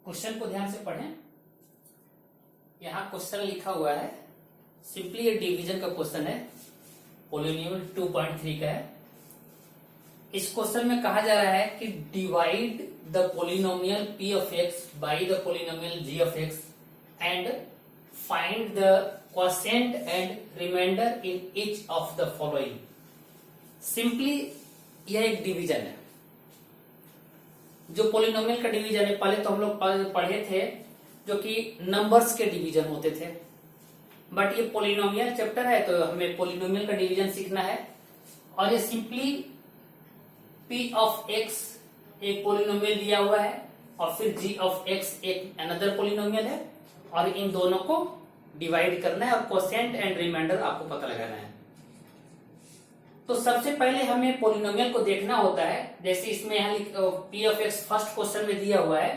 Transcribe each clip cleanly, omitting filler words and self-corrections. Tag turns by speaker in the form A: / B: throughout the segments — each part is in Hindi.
A: क्वेश्चन को ध्यान से पढ़ें। यहाँ क्वेश्चन लिखा हुआ है, सिंपली ये डिवीजन का क्वेश्चन है, पोलिनोमियल 2.3 का है। इस क्वेश्चन में कहा जा रहा है कि divide the polynomial p of x by the polynomial g of x and find the quotient and remainder in each of the following. Simply यह एक डिवीजन है, जो पोलिनोमियल का डिवीजन है। पहले तो हम लोग पढ़े थे जो कि नंबर्स के डिवीजन होते थे, बट ये पोलिनोमियल चैप्टर है तो हमें पोलिनोमियल का डिवीजन सीखना है। और ये सिंपली p ऑफ x एक पोलिनोमियल दिया हुआ है और फिर g ऑफ x एक अनदर पोलिनोमियल है, और इन दोनों को डिवाइड करना है और क्वोशिएंट एंड रिमाइंडर आपको पता लगाना है। तो सबसे पहले हमें पोलिनोमियल को देखना होता है। जैसे इसमें यहाँ p of x first question में दिया हुआ है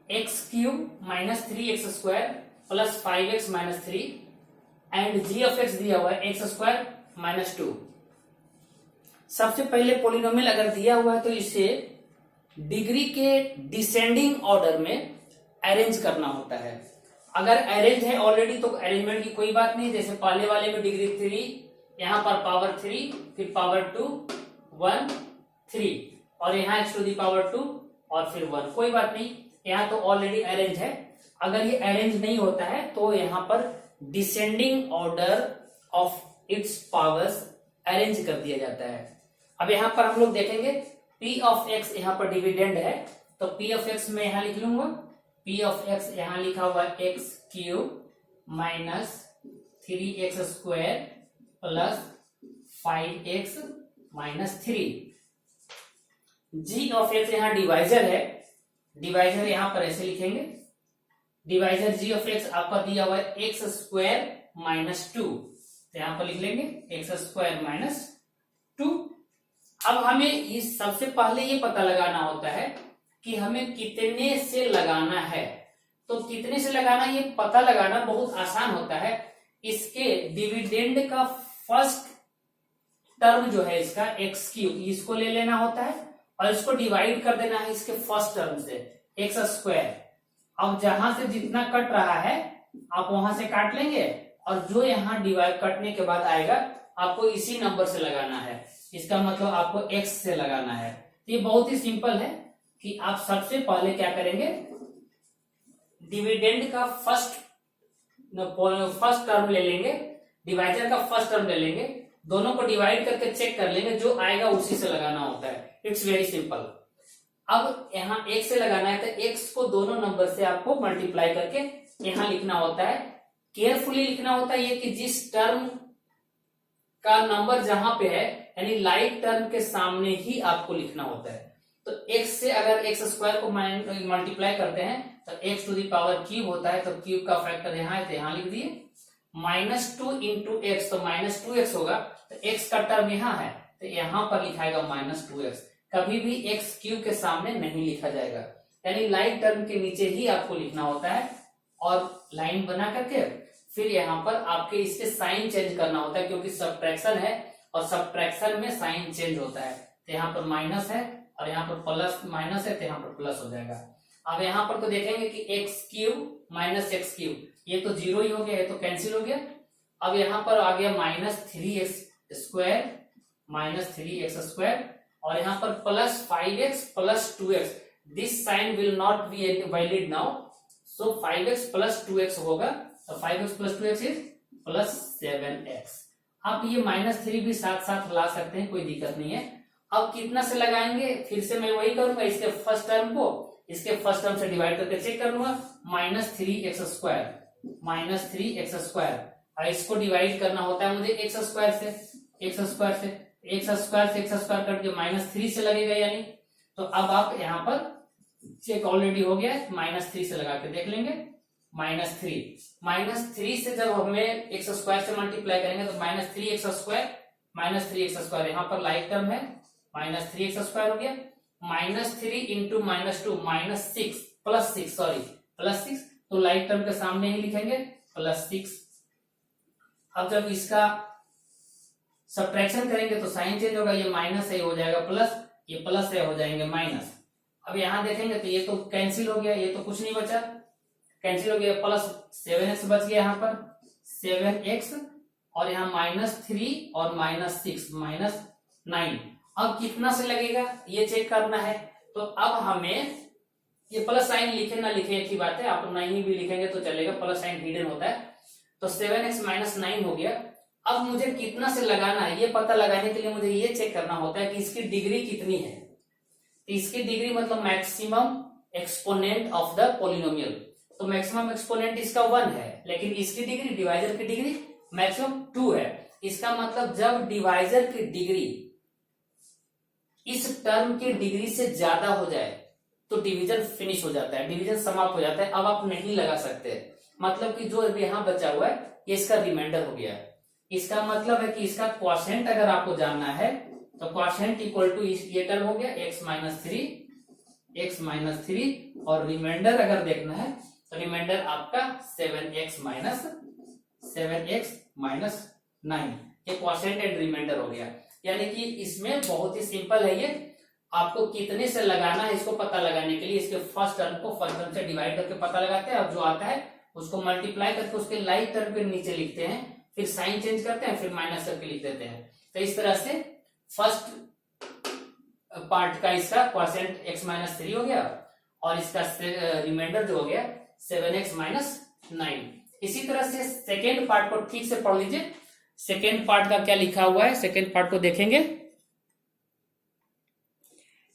A: x cube minus 3x square plus 5x minus 3 and g of x दिया हुआ है एक्स स्क्वायर माइनस 2। सबसे पहले पोलिनोमियल अगर दिया हुआ है तो इसे डिग्री के डिसेंडिंग ऑर्डर में अरेंज करना होता है। अगर अरेंज है ऑलरेडी तो अरेंजमेंट की कोई बात नहीं। जैसे पहले वाले में डिग्री 3, यहाँ पर पावर 3, फिर पावर 2, 1, 3 और यहाँ x टू दी पावर 2 और फिर 1, कोई बात नहीं। यहाँ तो ऑलरेडी अरेंज है। अगर ये अरेंज नहीं होता है तो यहाँ पर descending order of its powers arrange कर दिया जाता है। अब यहाँ पर हम लोग देखेंगे p ऑफ x यहाँ पर डिविडेंड है तो p ऑफ x में यहाँ लिख लूंगा। p ऑफ x यहाँ लिखा हुआ है x cube minus 3x square plus 5x minus 3। g of x यहाँ डिवाइजर है, डिवाइजर यहाँ पर ऐसे लिखेंगे। डिवाइजर g ऑफ x आपका दिया हुआ है एक्स स्क्वायर माइनस 2, तो यहाँ पर लिख लेंगे एक्स स्क्वायर माइनस 2। अब हमें इस सबसे पहले ये पता लगाना होता है कि हमें कितने से लगाना है। तो कितने से लगाना ये पता लगाना बहुत आसान होता है। इसके डिविडेंड का फर्स्ट टर्म जो है इसका एक्स क्यूब, इसको ले लेना होता है और इसको डिवाइड कर देना है इसके फर्स्ट टर्म से एक्स स्क्वायर। अब जहां से जितना कट रहा है आप वहां से काट लेंगे और जो यहाँ डिवाइड कटने के बाद आएगा आपको इसी नंबर से लगाना है। इसका मतलब आपको x से लगाना है। तो ये बहुत ही सिंपल है कि आप सबसे पहले क्या करेंगे, डिविडेंड का फर्स्ट टर्म ले लेंगे, डिवाइजर का फर्स्ट टर्म ले लेंगे, दोनों को डिवाइड करके चेक कर लेंगे, जो आएगा उसी से लगाना होता है। It's very simple. अब यहाँ x से लगाना है तो x को दोनों नंबर से आपको मल्टीप्लाई करके यहाँ लिखना होता है। केयरफुली लिखना होता है ये कि जिस टर्म का नंबर जहां पे है यानी लाइक टर्म के सामने ही आपको लिखना होता है। तो x से अगर x स्क्वायर को मल्टीप्लाई करते हैं तो x to the power cube होता है, तो क्यूब का फैक्टर यहाँ है तो यहाँ लिख दिए। माइनस 2 इंटू एक्स तो माइनस 2x होगा, तो x का टर्म यहाँ है तो यहाँ पर लिखाएगा माइनस 2x। कभी भी x क्यूब के सामने नहीं लिखा जाएगा, यानी लाइक टर्म के नीचे ही आपको लिखना होता है। और लाइन बना करके फिर यहाँ पर आपके इसके साइन चेंज करना होता है, क्योंकि सब्ट्रैक्शन है और सब्ट्रैक्शन में साइन चेंज होता है। तो यहाँ पर माइनस है और यहाँ पर प्लस, माइनस है तो यहाँ पर प्लस हो जाएगा। अब यहाँ पर तो देखेंगे कि x cube minus x cube, ये तो जीरो ही हो गया, ये तो कैंसिल हो गया। अब यहाँ पर आ गया minus 3x square minus 3x square और यहाँ पर plus 5x plus 2x। This sign will not be valid now, so 5x plus 2x होगा, तो 5x plus 2x is plus 7x। आप ये माइनस 3 भी साथ साथ ला सकते हैं, कोई दिक्कत नहीं है। अब कितना से लगाएंगे, फिर से मैं वही करूंगा, इसके फर्स्ट टर्म को इसके फर्स्ट टर्म से डिवाइड करके चेक कर लूंगा। Minus 3x square minus 3x square, और इसको डिवाइड करना होता है मुझे x स्क्वायर से, x स्क्वायर से x स्क्वायर कट के माइनस 3 से लगेगा यानी। तो अब आप यहाँ पर चेक ऑलरेडी हो गया है, माइनस 3 से लगा के देख लेंगे। माइनस 3 से जब हमें एक्स स्क्वायर से मल्टीप्लाई करेंगे तो माइनस 3x स्क्वायर यहाँ पर लाइक टर्म है, माइनस 3x स्क्वायर हो गया। Minus 3 into minus 2 minus 6 plus 6 तो लाइक टर्म के सामने ही लिखेंगे प्लस 6। अब जब इसका सब्ट्रैक्शन करेंगे तो साइन चेंज होगा, ये माइनस है हो जाएगा प्लस, ये प्लस है हो जाएंगे माइनस। अब यहाँ देखेंगे तो ये तो कैंसिल हो गया, ये तो कुछ नहीं बचा, कैंसिल हो गया, प्लस 7x बच गया यहाँ पर 7x, और यहाँ -3 और -6 -9। अब कितना से लगेगा ये चेक करना है। तो अब हमें ये प्लस साइन लिखे ना लिखे एक ही बात है, आप नहीं भी लिखेंगे तो चलेगा, प्लस साइन हिडन होता है। तो 7x -9 हो गया। अब मुझे कितना से लगाना है ये पता लगाने के लिए मुझे ये चेक करना होता है कि इसकी डिग्री कितनी है। इसकी डिग्री मतलब maximum exponent of the polynomial. तो मैक्सिमम एक्सपोनेंट इसका 1 है, लेकिन इसकी डिग्री, डिवाइजर की डिग्री मैक्सिमम 2 है। इसका मतलब जब डिवाइजर की डिग्री इस टर्म की डिग्री से ज्यादा हो जाए तो डिवीजन फिनिश हो जाता है, डिवीजन समाप्त हो जाता है, अब आप नहीं लगा सकते। मतलब कि जो यहाँ बचा हुआ है ये इसका रिमाइंडर हो गया। इसका मतलब है कि इसका क्वोशिएंट अगर आपको जानना है तो क्वोशिएंट इक्वल टू ये टर्म हो गया x-3 और रिमाइंडर अगर देखना है तो रिमाइंडर आपका 7x -9, ये क्वोशिएंट एंड रिमाइंडर हो गया। यानी कि इसमें बहुत ही सिंपल है, ये आपको कितने से लगाना है इसको पता लगाने के लिए इसके फर्स्ट टर्म को फर्स्ट टर्म से डिवाइड करके पता लगाते हैं। अब जो आता है उसको मल्टीप्लाई करके उसके लाइक टर्म के नीचे लिखते हैं, फिर साइन चेंज करते हैं, फिर माइनस करके लिख देते हैं। तो इस तरह से फर्स्ट पार्ट का इसका क्वोशिएंट x -3 हो गया और इसका रिमाइंडर जो हो गया 7x -9। इसी तरह से सेकेंड पार्ट को ठीक से पढ़ लीजिए। सेकेंड पार्ट का क्या लिखा हुआ है, सेकेंड पार्ट को देखेंगे।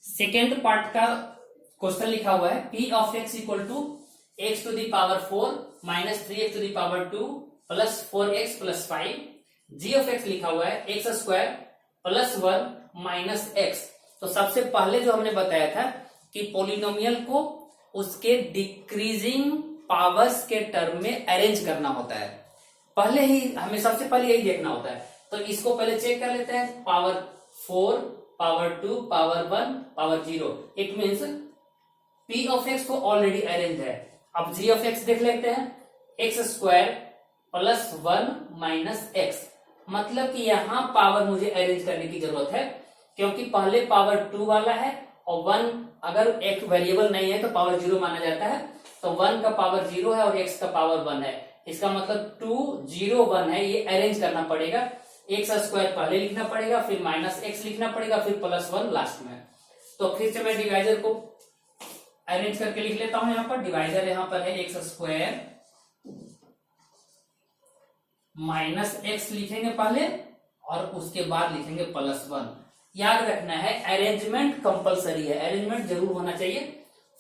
A: सेकेंड पार्ट का क्वेश्चन लिखा हुआ है p of x equal to x to the power 4 minus 3x to the power 2 plus 4x plus 5। g of x लिखा हुआ है x square plus 1 minus x। तो सबसे पहले जो हमने बताया था कि पोलिनोमियल को उसके डिक्रीजिंग पावर्स के टर्म में अरेंज करना होता है, पहले ही हमें सबसे पहले यही देखना होता है। तो इसको पहले चेक कर लेते हैं, power 4 power 2 power 1 power 0, it means p of x को ऑलरेडी अरेंज है। अब g ऑफ x देख लेते हैं, x square plus 1 minus x, मतलब कि यहां पावर मुझे अरेंज करने की जरूरत है क्योंकि पहले पावर 2 वाला है और 1 अगर एक वेरिएबल नहीं है तो पावर 0 माना जाता है। तो 1 का पावर 0 है और x का पावर 1 है, इसका मतलब 2 0 1 है, ये अरेंज करना पड़ेगा। x स्क्वायर पहले लिखना पड़ेगा, फिर माइनस x लिखना पड़ेगा, फिर प्लस 1 लास्ट में। तो फिर से मैं डिवाइजर को अरेंज करके लिख लेता हूं। यहां पर डिवाइजर यहां पर है x स्क्वायर माइनस x लिखेंगे पहले और उसके बाद लिखेंगे प्लस 1। याद रखना है अरेंजमेंट कंपलसरी है, अरेंजमेंट जरूर होना चाहिए।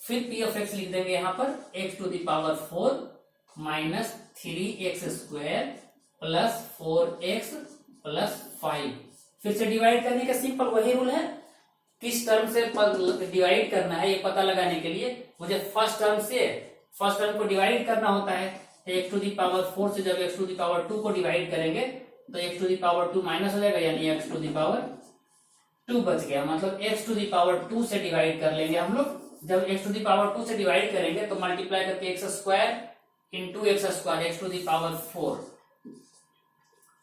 A: फिर p ऑफ x लिख देंगे यहां पर x to the power 4 minus 3x square plus 4x plus 5। फिर से डिवाइड करने का सिंपल वही रूल है, किस टर्म से डिवाइड करना है ये पता लगाने के लिए मुझे फर्स्ट टर्म को डिवाइड करना होता है। x टू द पावर 4 से जब x टू द पावर 2 को डिवाइड करेंगे तो x to the power 2 minus हो जाएगा, यानी x टू द पावर 2 बच गया। मतलब x टू द पावर 2 से डिवाइड कर लेंगे हम लोग। जब x टू द पावर 2 से डिवाइड करेंगे तो मल्टीप्लाई करके x square into x square x to the power 4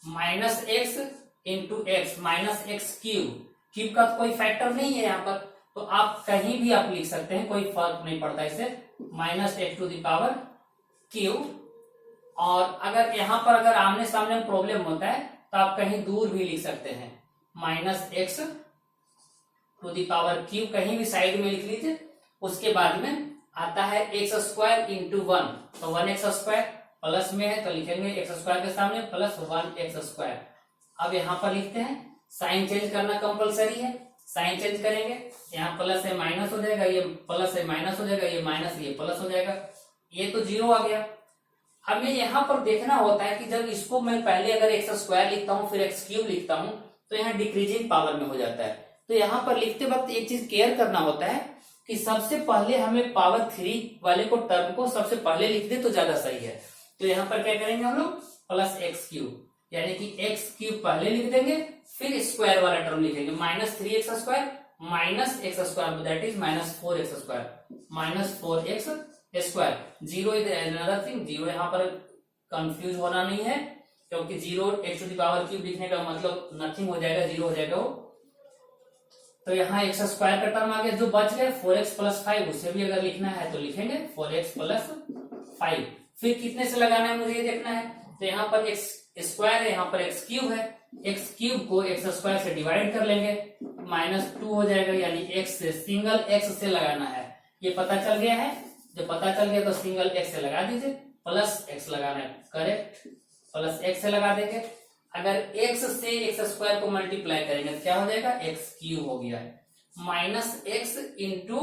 A: minus x into x minus x cube का कोई फैक्टर नहीं है यहाँ पर, तो आप कहीं भी आप लिख सकते हैं, कोई फर्क नहीं पड़ता इससे, minus x to the power cube. और अगर यहाँ पर अगर आमने सामने प्रॉब्लम होता है तो आप कहीं दूर भी लिख सकते हैं, minus x to the power cube कहीं भी साइड में लिख लीजिए। उसके बाद में आता है x स्क्वायर इंटू 1, तो 1x स्क्वायर प्लस में है तो लिखेंगे x स्क्वायर के सामने प्लस 1x स्क्वायर। अब यहाँ पर लिखते हैं, साइन चेंज करना कंपलसरी है, साइन चेंज करेंगे, यहाँ प्लस है माइनस हो जाएगा, ये प्लस है माइनस हो जाएगा, ये माइनस ये प्लस हो जाएगा, ये तो 0 आ गया। हमें यहाँ पर देखना होता है कि जब इसको मैं पहले अगर एक्स स्क्वायर लिखता हूँ फिर एक्स क्यूब लिखता हूँ तो यहाँ डिक्रीजिंग पावर में हो जाता है। तो यहाँ पर लिखते वक्त एक चीज केयर करना होता है कि सबसे पहले हमें पावर 3 वाले को टर्म को सबसे पहले लिख दे तो ज्यादा सही है। तो यहाँ पर क्या करेंगे हम लोग, प्लस एक्स क्यूब, यानी कि एक्स क्यूब पहले लिख देंगे फिर स्क्वायर वाला टर्म लिखेंगे, minus 3x square minus x square that is minus 4x square minus 4x square. 0 is another thing, 0 यहाँ पर कंफ्यूज होना नहीं है क्योंकि 0 x to the power cube लिखने का मतलब नथिंग हो जाएगा, 0 हो जाएगा वो। तो यहाँ एक्स स्क्वायर का टर्म आ गया, जो बच गया 4x प्लस 5, उसे भी अगर लिखना है तो लिखेंगे 4x प्लस 5। फिर कितने से लगाना है मुझे ये देखना है, तो यहाँ पर एक्स स्क्वायर है, यहाँ पर एक्स क्यूब है, एक्स क्यूब को एक्स स्क्वायर से डिवाइड कर लेंगे, -2 हो जाएगा, यानी एक्स से सिंगल एक्स से लगाना है, ये पता चल गया है। जो पता चल गया तो सिंगल एक्स से लगा दीजिए, प्लस एक्स लगाना है, करेक्ट, प्लस एक्स से लगा देंगे। अगर एक्स से एक्स स्क्वायर को मल्टीप्लाई करेंगे तो क्या हो जाएगा, एक्स क्यूब हो गया है, minus x into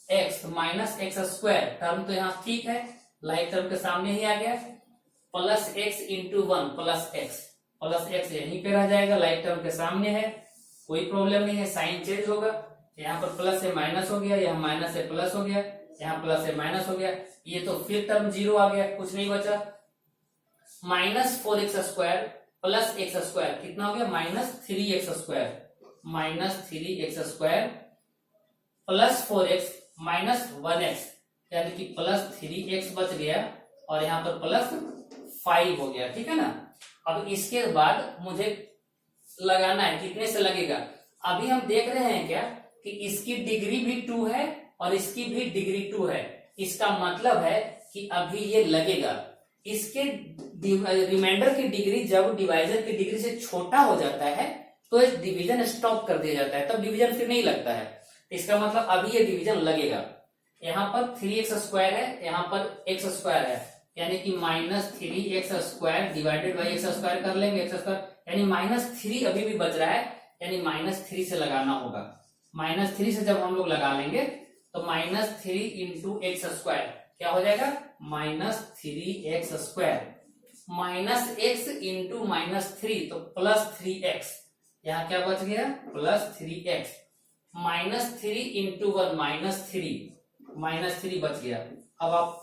A: x, minus x square, term तो यहाँ ठीक है, लाइक टर्म के सामने ही आ गया, plus x into 1 plus x यहीं पे रह जाएगा, लाइक टर्म के सामने है, कोई प्रॉब्लम नहीं है, साइन चेंज होगा, यहाँ पर प्लस से माइनस हो गया, यहाँ माइनस से प्लस हो गया, यहाँ प्लस से माइनस हो गया, ये तो फिर टर्म 0 आ गया, कुछ नहीं बचा, -4x square plus x square कितना हो गया, -3x square, -3x square plus 4x minus 1x, यानी कि +3x बच गया, और यहाँ पर +5 हो गया, ठीक है ना। अब इसके बाद मुझे लगाना है, कितने से लगेगा, अभी हम देख रहे हैं क्या कि इसकी डिग्री भी 2 है और इसकी भी डिग्री 2 है, इसका मतलब है कि अभी ये लगेगा, इसके रिमाइंडर की डिग्री जब डिवाइजर की डिग्री से छोटा हो जाता है तो इस डिवीजन स्टॉप कर दिया जाता है, तब डिवीजन फिर नहीं लगता है, इसका मतलब अभी ये डिवीजन लगेगा। यहाँ पर 3x स्क्वायर है, यहाँ पर x स्क्वायर है, यानी कि -3x square divided by x square कर लेंगे, एक्स स्क्वायर यानी -3 अभी भी बच रहा है, यानी -3 से लगाना होगा, -3 से जब हम लोग लगा लेंगे तो -3 इंटू एक्स स्क्वायर क्या हो जाएगा, -3x स्क्वायर, -x इंटू -3 तो +3x, यहाँ क्या बच गया, +3x, -3 इंटू 1 -3 बच गया। अब आप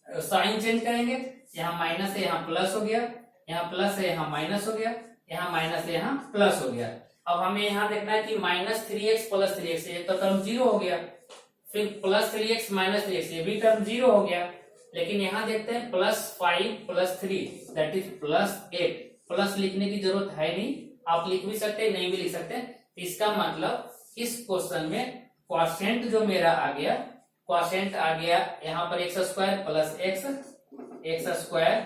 A: साइन चेंज करेंगे, यहाँ माइनस है यहाँ प्लस हो गया, यहाँ प्लस है यहाँ माइनस हो गया, यहाँ माइनस है यहाँ प्लस हो गया। अब हमें यहाँ देखना है कि -3x प्लस 3x, ये तो टर्म 0 हो गया, फिर +3x -3x, ये भी टर्म 0 हो गया, लेकिन यहाँ देखते हैं +5 + 3 दैट इज +8, प्लस लिखने की जरूरत है नहीं, आप लिख भी सकते हैं, नहीं भी लिख सकते। इसका मतलब इस क्वेश्चन में क्वोशिएंट जो मेरा आ गया, क्वोशिएंट आ गया यहाँ पर x square plus x square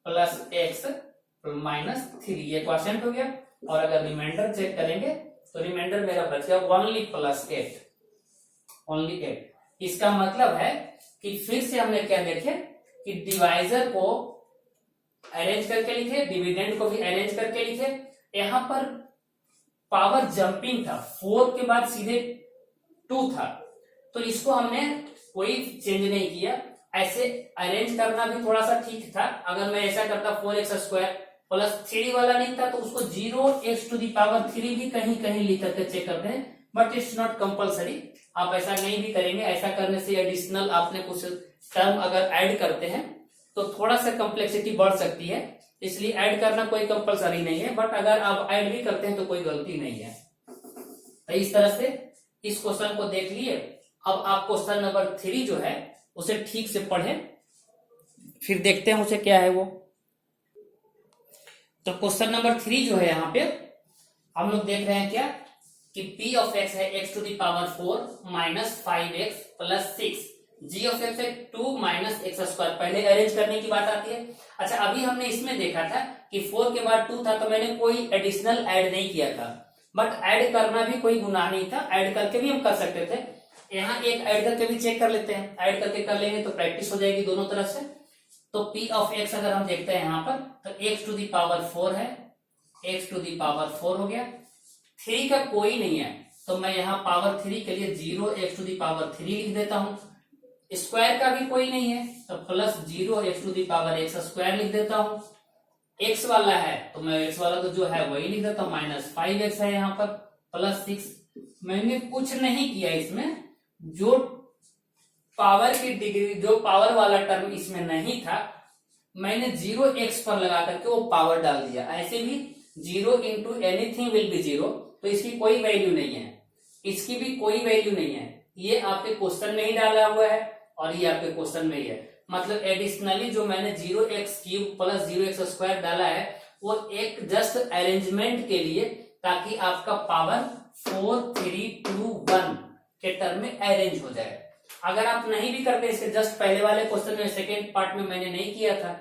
A: plus x -3, ये क्वोशिएंट हो गया। और अगर रिमाइंडर चेक करेंगे तो रिमाइंडर मेरा बच गया ओनली +8। इसका मतलब है कि फिर से हमने क्या देखे कि डिवाइजर को अरेंज करके लिखे, डिविडेंड को भी अरेंज करके लिखे। यहाँ पर पावर जंपिंग था, 4 के बाद सीधे 2 था, तो इसको हमने कोई चेंज नहीं किया। ऐसे अरेंज करना भी थोड़ा सा ठीक था, अगर मैं ऐसा करता 4x स्क्वायर प्लस 3 वाला नहीं था तो उसको 0x⁻³ भी कहीं कहीं लिख करके चेक करते हैं, बट इट्स नॉट कंपल्सरी, आप ऐसा नहीं भी करेंगे। ऐसा करने से एडिशनल आपने कुछ टर्म अगर ऐड करते हैं तो थोड़ा सा कॉम्प्लेक्सिटी बढ़ सकती है, इसलिए ऐड करना कोई कंपल्सरी नहीं है, बट अगर आप ऐड भी करते हैं तो कोई गलती नहीं है। तो इस तरह से इस क्वेश्चन को देख लिए। अब आप क्वेश्चन नंबर 3 जो है उसे ठीक से पढ़ें, फिर देखते हैं उसे क्या है वो। तो क्वेश्चन नंबर 3 जो है यहाँ पे हम लोग देख रहे हैं क्या कि p ऑफ x है x⁴ minus 5x plus 6, g of x है 2 माइनस एक्स स्क्वायर। पहले अरेंज करने की बात आती है। अच्छा, अभी हमने इसमें देखा था कि 4 के बाद 2 था तो मैंने कोई एडिशनल ऐड नहीं किया था, बट ऐड करना भी कोई गुनाह नहीं था, ऐड करके भी हम कर सकते थे। यहाँ एक ऐड करके भी चेक कर लेते हैं, ऐड करके कर लेंगे तो प्रैक्टिस हो जाएगी दोनों तरफ से। तो p ऑफ x अगर हम देखते हैं यहाँ पर तो x⁴ है, x⁴ हो गया। 3 का कोई नहीं है तो मैं यहाँ पावर 3 के लिए 0x⁴ लिख देता हूँ। स्क्वायर का भी कोई नहीं है तो प्लस 0x⁴ लिख देता हूँ। x वाला है तो मैं x वाला तो जो है वही लिख देता हूँ, -5x है यहाँ पर प्लस 6। मैंने कुछ नहीं किया इसमें, जो पावर की डिग्री, जो पावर वाला टर्म इसमें नहीं था मैंने 0x पर लगा करके वो पावर डाल दिया। ऐसे भी 0 इंटू एनीथिंग विल बी 0, तो इसकी कोई वैल्यू नहीं है, इसकी भी कोई वैल्यू नहीं है। ये आपके क्वेश्चन में ही डाला हुआ है और ये आपके क्वेश्चन में ही है। मतलब एडिशनली जो मैंने 0x³ प्लस 0x² डाला है वो एक जस्ट अरेंजमेंट के लिए, ताकि आपका पावर 4 3 2 1 के टर्म में अरेंज हो जाए। अगर आप नहीं भी करते, इसके जस्ट पहले वाले क्वेश्चन में सेकेंड पार्ट में मैंने नहीं किया था,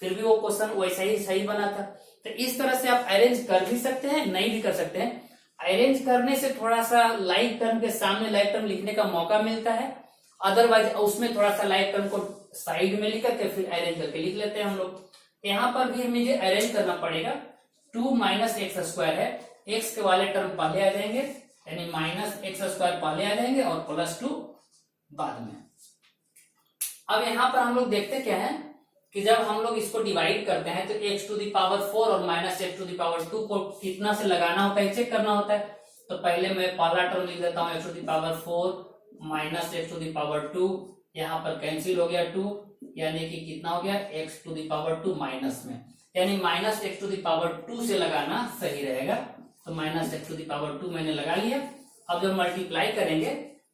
A: फिर भी वो क्वेश्चन वैसा ही सही बना था। तो इस तरह से आप अरेंज कर भी सकते हैं, नहीं भी कर सकते हैं। अरेंज करने से थोड़ा सा लाइक टर्म के सामने लाइक टर्म लिखने का मौका मिलता है, अदरवाइज उसमें थोड़ा सा लाइक टर्म को साइड में लिख करके फिर अरेंज करके लिख लेते हैं हम लोग। यहाँ पर भी मुझे अरेंज करना पड़ेगा। 2 माइनस एक्स स्क्वायर है, एक्स के वाले टर्म पहले आ जाएंगे, यानी माइनस एक्स स्क्वायर पहले आ जाएंगे और +2 बाद में। अब यहाँ पर हम लोग देखते क्या है कि जब हम लोग इसको डिवाइड करते हैं तो x⁴ और -x⁴ को कितना से लगाना होता है, चेक करना होता है। तो पहले मैं पहला टर्म लिख देता हूँ x⁴ माइनस x⁴, यहाँ पर कैंसिल हो गया 2, यानी कि कितना हो गया x⁴ माइनस में, यानी -x⁴ से लगाना सही रहेगा। तो -x⁴ मैंने लगा लिया। अब जब मल्टीप्लाई करेंगे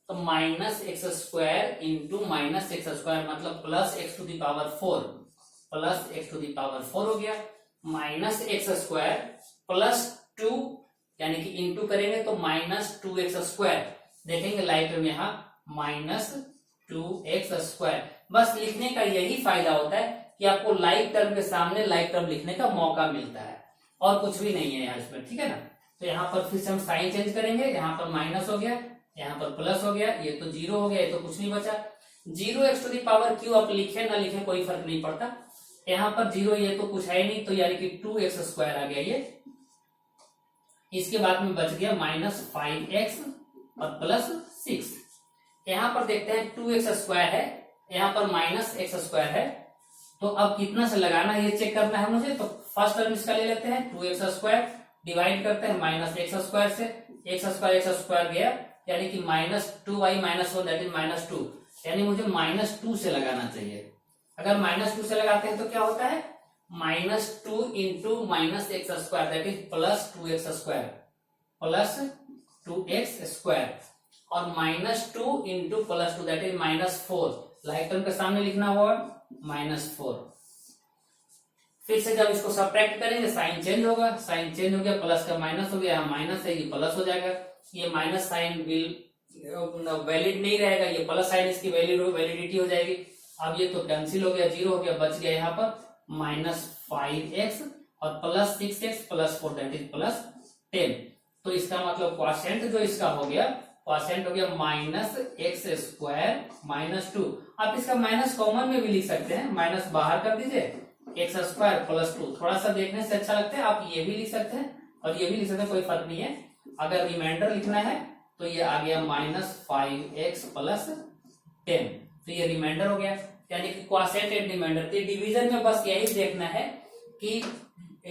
A: तो -x² इंटू -x² मतलब +x⁴ हो गया, -x² +2 यानी कि इंटू करेंगे तो -2x²। देखेंगे लाइट में यहाँ -2x²। बस लिखने का यही फायदा होता है कि आपको लाइक टर्म के सामने लाइक टर्म लिखने का मौका मिलता है, और कुछ भी नहीं है यहाँ इसमें, ठीक है ना। तो यहाँ पर फिर से हम साइन चेंज करेंगे, यहाँ पर माइनस हो गया, यहाँ पर प्लस हो गया, ये तो 0 हो गया, ये तो कुछ नहीं बचा। 0x⁴ आप लिखे ना लिखे कोई फर्क नहीं पड़ता, यहाँ पर 0 ये तो कुछ है नहीं, तो यानी कि 2x² आ गया ये। इसके बाद में बच गया -5x और +6। यहाँ पर देखते हैं 2x² है, यहाँ पर -x² है, तो अब कितना से लगाना है ये चेक करना है मुझे। तो फर्स्ट टर्म इसका ले लेते हैं, 2x² डिवाइड करते हैं -x² से, x² गया, यानी कि -2y -1 दैट इज -2, यानी मुझे -2 से लगाना चाहिए। अगर -2 से लगाते हैं तो क्या होता है, -2 into -x² that is +2x² और -2 into +2 that is -4। Like term के सामने लिखना होगा -4। फिर से जब इसको सब्ट्रैक्ट करेंगे साइन चेंज होगा, साइन चेंज हो गया, प्लस का माइनस हो गया, माइनस है ये प्लस हो जाएगा, ये माइनस साइन वैलिड नहीं रहेगा, ये प्लस साइन इसकी वैलिडिटी हो जाएगी। अब ये तो कैंसिल हो गया, 0 हो गया, बच गया यहाँ पर -5x और +6x +4 दैट इज +10। तो इसका मतलब क्वोशिएंट जो इसका हो गया, क्वोशिएंट हो गया -x² -2। आप इसका माइनस कॉमन में भी लिख सकते हैं, माइनस बाहर कर दीजिए, x² +2 थोड़ा सा देखने से अच्छा लगता है, आप ये भी लिख सकते हैं और ये भी लिख सकते हैं, कोई फर्क नहीं है। अगर रिमाइंडर लिखना है तो ये आ गया -5x +10, तो ये रिमाइंडर हो गया, यानी कि क्वोशिएंट एंड रिमाइंडर। तो डिवीजन में बस यही देखना है कि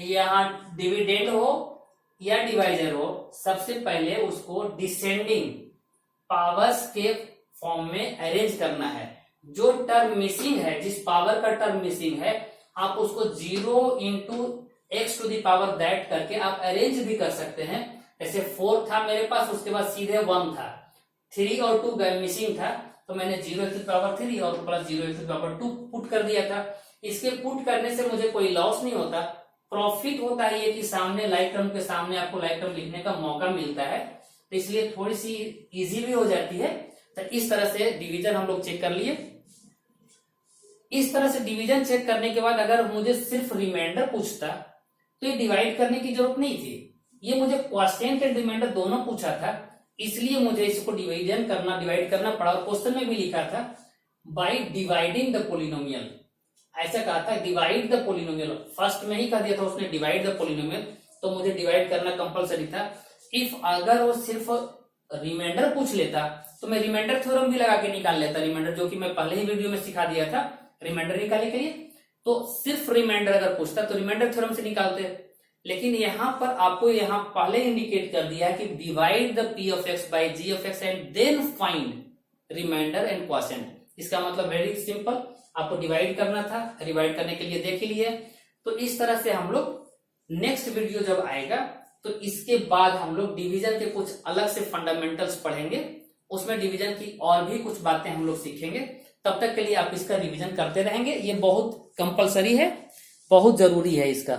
A: यहाँ डिविडेंड हो या डिवाइजर हो, सबसे पहले उसको डिसेंडिंग पावर्स के फॉर्म में अरेंज करना है। जो टर्म मिसिंग है, जिस पावर का टर्म मिसिंग है, आप उसको 0 इंटू x⁴ दैट करके आप अरेंज भी कर सकते हैं। जैसे 4 था मेरे पास, उसके बाद सीधे 1 था, 3 और 2 मिसिंग था, तो मैंने 0x⁴ और प्लस 0x⁴ पुट कर दिया था। इसके पुट करने से मुझे कोई लॉस नहीं होता, प्रॉफिट होता है ये कि सामने लाइक टर्म के सामने आपको लाइक टर्म लिखने का मौका मिलता है, तो इसलिए थोड़ी सी इजी भी हो जाती है। तो इस तरह से डिवीजन हम लोग चेक कर लिए। इस तरह से डिवीजन चेक करने के बाद अगर मुझे सिर्फ रिमाइंडर पूछता तो ये डिवाइड करने की जरूरत नहीं थी, ये मुझे क्वोशिएंट एंड रिमाइंडर दोनों पूछा था, इसलिए मुझे इसको डिवाइड करना पड़ा। और क्वेश्चन में भी लिखा था बाय डिवाइडिंग द पोलिनोमियल, ऐसा कहा था डिवाइड द पोलिनोमियल, फर्स्ट में ही कह दिया था उसने डिवाइड द पोलिनोमियल, तो मुझे डिवाइड करना कंपलसरी था। इफ अगर वो सिर्फ रिमाइंडर पूछ लेता तो मैं रिमाइंडर थ्योरम भी लगा के निकाल लेता, रिमाइंडर जो कि मैं पहले ही वीडियो में सिखा दिया था रिमाइंडर निकालने के लिए। तो सिर्फ रिमाइंडर अगर पूछता तो रिमाइंडर थ्योरम से निकालते, लेकिन यहाँ पर आपको यहाँ पहले इंडिकेट कर दिया कि divide the p(x) by g(x) and then find remainder and quotient. इसका मतलब वेरी सिंपल, आपको डिवाइड करना था, डिवाइड करने के लिए देख ही लिए। तो इस तरह से हम लोग नेक्स्ट वीडियो जब आएगा तो इसके बाद हम लोग डिवीजन के कुछ अलग से फंडामेंटल्स पढ़ेंगे, उसमें डिवीजन की और भी कुछ बातें हम लोग सीखेंगे। तब तक के लिए आप इसका रिवीजन करते रहेंगे, ये बहुत कंपलसरी है, बहुत जरूरी है इसका।